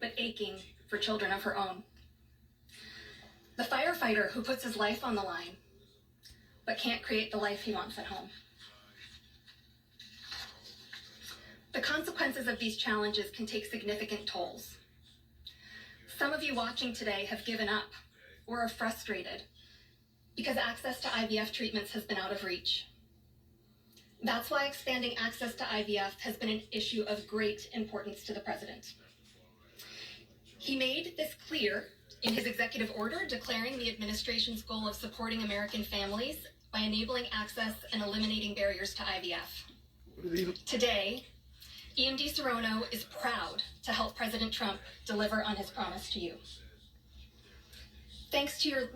but aching for children of her own. The firefighter who puts his life on the line, but can't create the life he wants at home. The consequences of these challenges can take significant tolls. Some of you watching today have given up or are frustrated because access to IVF treatments has been out of reach. That's why expanding access to IVF has been an issue of great importance to the president. He made this clear in his executive order declaring the administration's goal of supporting American families by enabling access and eliminating barriers to IVF. Today, EMD Serrano is proud to help President Trump deliver on his promise to you. Thanks to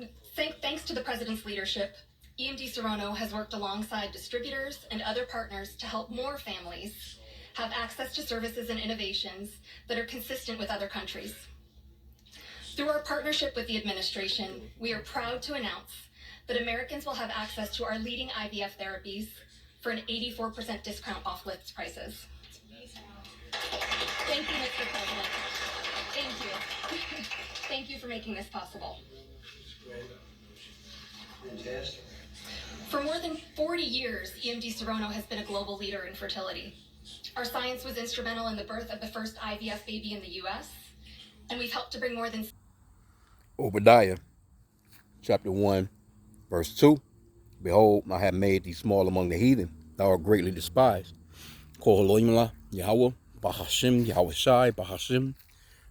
the president's leadership, EMD Serrano has worked alongside distributors and other partners to help more families have access to services and innovations that are consistent with other countries. Through our partnership with the administration, we are proud to announce that Americans will have access to our leading IVF therapies for an 84% discount off list prices. Thank you, Mr. President. Thank you. Thank you for making this possible. Fantastic. For more than 40 years, EMD Serrano has been a global leader in fertility. Our science was instrumental in the birth of the first IVF baby in the U.S., and we've helped to bring more than... Obadiah, chapter 1, verse 2. Behold, I have made thee small among the heathen. Thou art greatly despised. Ko Elohim Yahweh, Bahashim, Yahweh Shai, Bahashim,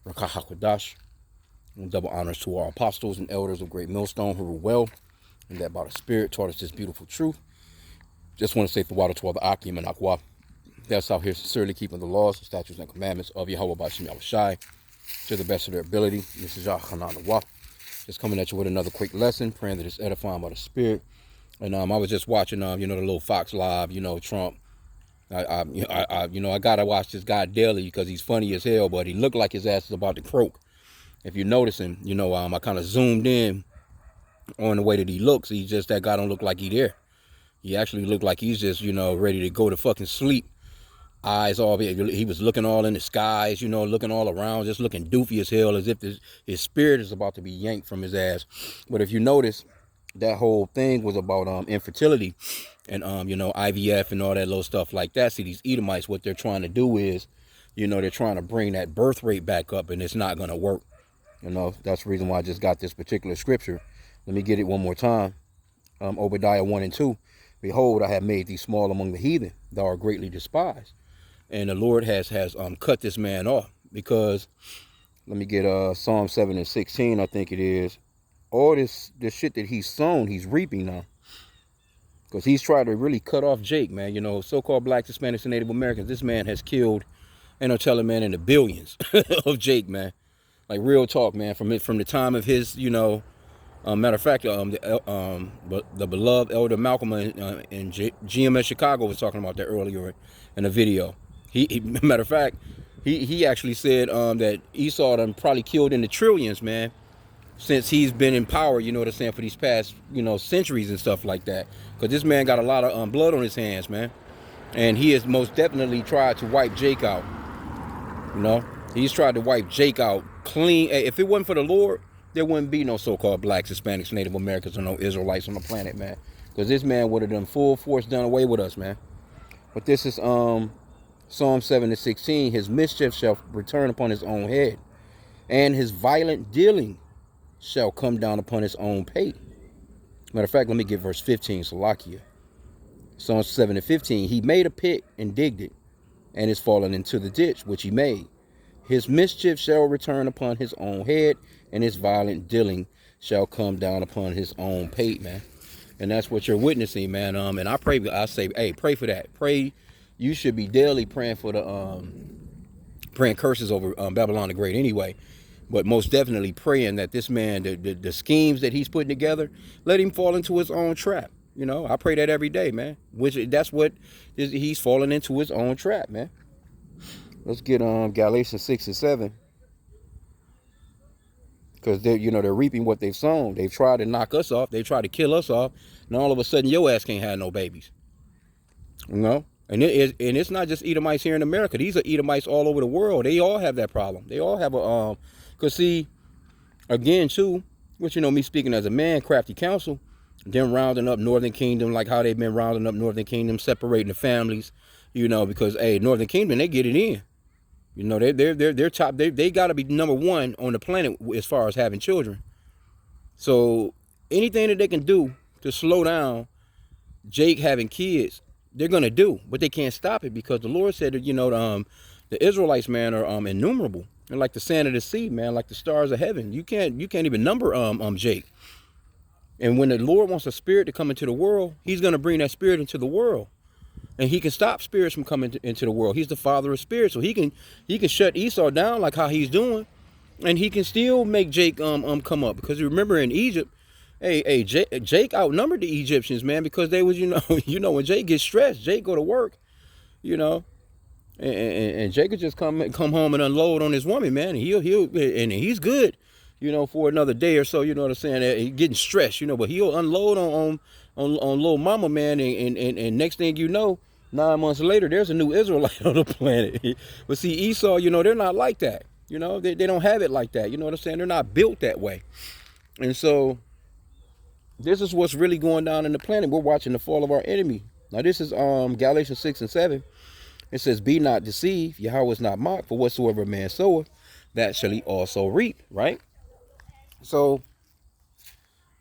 Rakah HaKodash. Double honors to our apostles and elders of Great Millstone who rule well, and that by the Spirit taught us this beautiful truth. Just want to say for water to all the H.I.M and Aqua. That's out here sincerely keeping the laws, the statutes, and commandments of Yahweh Bahashim Yahweh Shai to the best of their ability. This is Yahweh. Just coming at you with another quick lesson, praying that it's edifying by the Spirit. And I was just watching, the little Fox Live, Trump. I gotta watch this guy daily because he's funny as hell, but he looked like his ass is about to croak. If you're noticing, I kind of zoomed in on the way that he looks. He's just, that guy don't look like he there. He actually looked like he's just, ready to go to fucking sleep. Eyes all, he was looking all in the skies, looking all around, just looking doofy as hell, as if his spirit is about to be yanked from his ass. But if you notice, that whole thing was about infertility and IVF and all that little stuff like that. See, these Edomites, what they're trying to do is, they're trying to bring that birth rate back up, and it's not going to work. That's the reason why I just got this particular scripture. Let me get it one more time. Obadiah 1 and 2. Behold, I have made thee small among the heathen. Thou art greatly despised. And the Lord has cut this man off because, let me get Psalm 7 and 16, I think it is. All this shit that he's sown, he's reaping now. Because he's tried to really cut off Jake, man. So-called blacks, Hispanics, and Native Americans. This man has killed, and I'm telling, man, in the billions of Jake, man. Like, real talk, man. From the time of his, matter of fact, the beloved Elder Malcolm in GMS Chicago was talking about that earlier in a video. Matter of fact, he actually said that Esau done probably killed in the trillions, man, since he's been in power, for these past, centuries and stuff like that. Because this man got a lot of blood on his hands, man. And he has most definitely tried to wipe Jake out. He's tried to wipe Jake out clean. If it wasn't for the Lord, there wouldn't be no so-called blacks, Hispanics, Native Americans, or no Israelites on the planet, man. Because this man would have done full force done away with us, man. But this is Psalm 7 and 16. His mischief shall return upon his own head, and his violent dealing shall come down upon his own pate. Matter of fact, let me get verse 15, Salakia. Psalm 7 and 15. He made a pit and digged it, and is fallen into the ditch which he made. His mischief shall return upon his own head, and his violent dealing shall come down upon his own pate, man. And that's what you're witnessing, man. And I say, hey, pray for that. Pray. You should be daily praying for praying curses over Babylon the Great anyway. But most definitely praying that this man, the schemes that he's putting together, let him fall into his own trap. I pray that every day, man. That's what he's falling into, his own trap, man. Let's get Galatians 6 and 7. Because they're reaping what they've sown. They've tried to knock us off. They tried to kill us off. And all of a sudden, your ass can't have no babies. And it's not just Edomites here in America. These are Edomites all over the world. They all have that problem. They all have a cause see, again too, which me speaking as a man, crafty counsel, them rounding up Northern Kingdom like how they've been rounding up Northern Kingdom, separating the families, because hey, Northern Kingdom, they get it in. They're top. They got to be number one on the planet as far as having children. So anything that they can do to slow down Jake having kids, they're gonna do, but they can't stop it because the Lord said that the Israelites, man, are innumerable. They're like the sand of the sea, man, like the stars of heaven. You can't even number Jake. And when the Lord wants a spirit to come into the world, He's gonna bring that spirit into the world, and He can stop spirits from coming into the world. He's the Father of spirits, so He can shut Esau down like how he's doing, and He can still make Jake come up, because you remember in Egypt. Hey, Jake outnumbered the Egyptians, man, because they was, when Jake gets stressed, Jake go to work, and Jake could just come home and unload on his woman, man, and he's good, for another day or so, you know what I'm saying? He's getting stressed, but he'll unload on little mama, man, and next thing you know, 9 months later, there's a new Israelite on the planet. But see, Esau, they're not like that, they don't have it like that, you know what I'm saying? They're not built that way, and so. This is what's really going down in the planet. We're watching the fall of our enemy. Now this is Galatians 6 and 7. It says, be not deceived, Yahweh is not mocked, for whatsoever a man soweth, that shall he also reap, right? So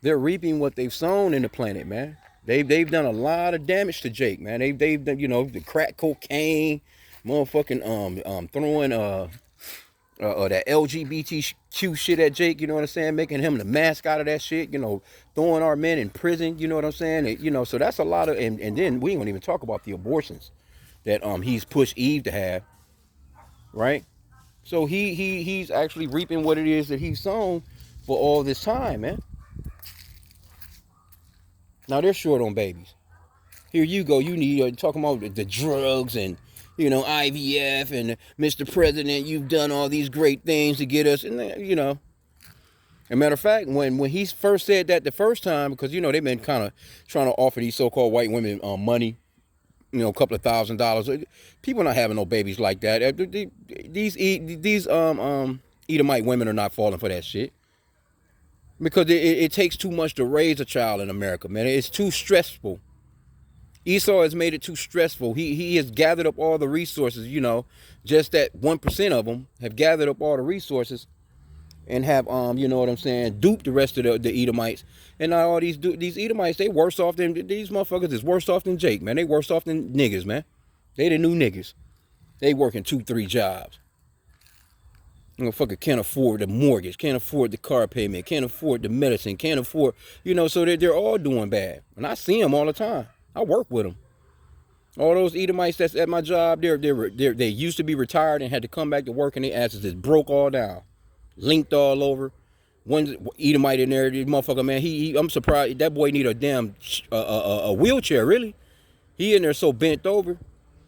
they're reaping what they've sown in the planet, man. They've done a lot of damage to Jake, man. They've done, the crack cocaine, motherfucking throwing that LGBTQ shit at Jake, you know what I'm saying? Making him the mascot of that shit, throwing our men in prison, you know what I'm saying? So that's a lot of, and then we ain't gonna even talk about the abortions that he's pushed Eve to have, right? So he's actually reaping what it is that he's sown for all this time, man. Now they're short on babies. Here you go, you need talking about the drugs and IVF and Mr. President, you've done all these great things to get us, and As a matter of fact, when he first said that the first time, because they've been kind of trying to offer these so-called white women money, a couple of $1,000s. People not having no babies like that. These Edomite women are not falling for that shit, because it takes too much to raise a child in America, man. It's too stressful. Esau has made it too stressful. He has gathered up all the resources, just that 1% of them have gathered up all the resources and have, duped the rest of the Edomites. And now all these Edomites, they worse off than, these motherfuckers is worse off than Jake, man. They worse off than niggas, man. They the new niggas. They working 2-3 jobs. Motherfucker can't afford the mortgage, can't afford the car payment, can't afford the medicine, can't afford, so they're all doing bad. And I see them all the time. I work with them. All those Edomites that's at my job, they used to be retired and had to come back to work, and their asses is broke all down, linked all over. One Edomite in there, this motherfucker, man, I'm surprised that boy need a damn a wheelchair, really. He in there so bent over,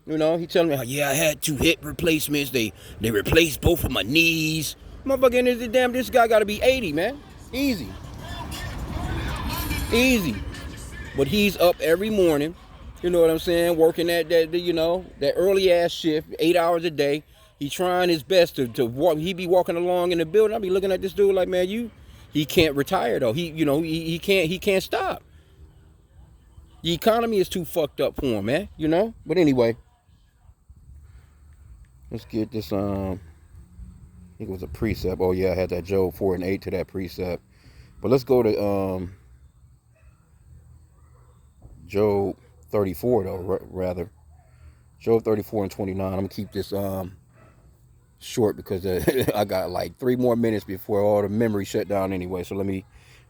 he telling me, yeah, I had 2 hip replacements. They replaced both of my knees. Motherfucker, in there, this guy got to be 80, man. Easy. But he's up every morning, you know what I'm saying, working that early ass shift, 8 hours a day. He trying his best to walk. He be walking along in the building. I be looking at this dude like, man, he can't retire though. He can't stop. The economy is too fucked up for him, man. But anyway, let's get this. I think it was a precept. Oh yeah, I had that Job 4 and 8 to that precept. But let's go to Job 34 though, rather. Job 34 and 29. I'm gonna keep this short because I got like 3 more minutes before all the memory shut down anyway. So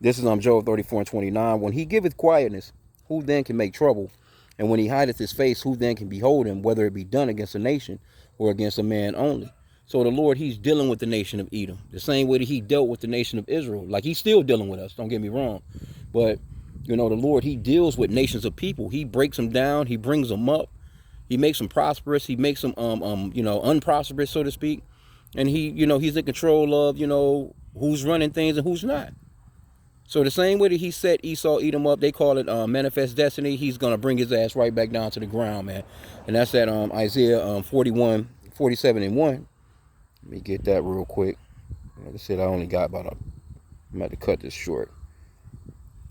this is Job 34 and 29. When he giveth quietness, who then can make trouble? And when he hideth his face, who then can behold him, whether it be done against a nation or against a man only? So the Lord, he's dealing with the nation of Edom the same way that he dealt with the nation of Israel. Like, he's still dealing with us, don't get me wrong. But the Lord, he deals with nations of people. He breaks them down. He brings them up. He makes them prosperous. He makes them, unprosperous, so to speak. And he, he's in control of, who's running things and who's not. So the same way that he set Esau, Edom up, they call it manifest destiny. He's gonna bring his ass right back down to the ground, man. And that's at Isaiah 41, 47 and 1. Let me get that real quick. Like I said, I only got about I'm gonna have to cut this short.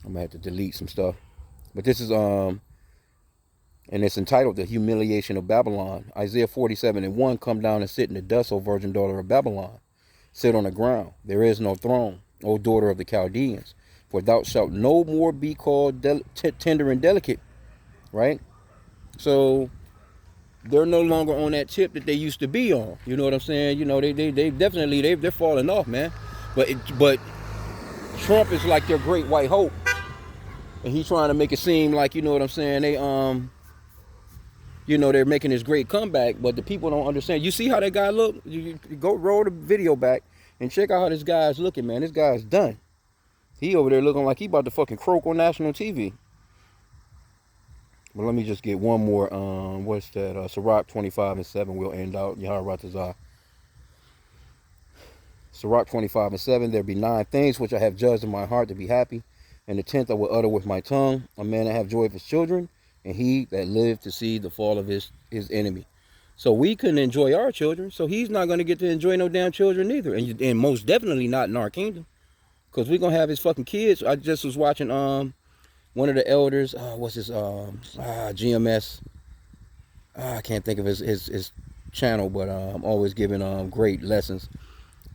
I'm gonna have to delete some stuff. But this is and it's entitled The Humiliation of Babylon. Isaiah 47 and 1, come down and sit in the dust, O virgin daughter of Babylon. Sit on the ground. There is no throne, O daughter of the Chaldeans. For thou shalt no more be called tender and delicate. Right? So they're no longer on that tip that they used to be on. You know what I'm saying? You know, they definitely they're falling off, man. But Trump is like their great white hope. And he's trying to make it seem like, you know what I'm saying, they you know, they're making this great comeback, but the people don't understand. You see how that guy look? You go roll the video back and check out how this guy's looking, man. This guy's done. He over there looking like he about to fucking croak on national TV. But let me just get one more. What's that? Sirach 25 and 7 will end out. Yaharatazah. Sirach 25 and 7. There be 9 things which I have judged in my heart to be happy, and the 10th I will utter with my tongue. A man that have joy of his children, and he that lived to see the fall of his enemy. So we couldn't enjoy our children, so he's not going to get to enjoy no damn children either, and most definitely not in our kingdom, because we're going to have his fucking kids. I just was watching one of the elders, what's his GMS, I can't think of his channel, but I'm always giving great lessons.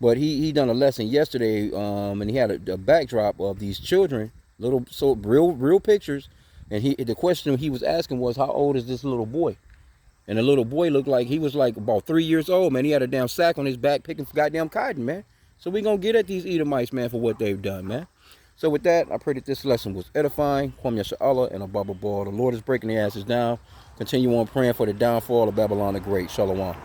But he done a lesson yesterday, and he had a backdrop of these children, real pictures. And the question he was asking was, how old is this little boy? And the little boy looked like he was like about 3 years old, man. He had a damn sack on his back picking goddamn cotton, man. So we gonna get at these Edomites, man, for what they've done, man. So with that, I pray that this lesson was edifying. Kwam Yasha'Allah and a Baba Ball. The Lord is breaking the asses down. Continue on praying for the downfall of Babylon the Great. Shalom.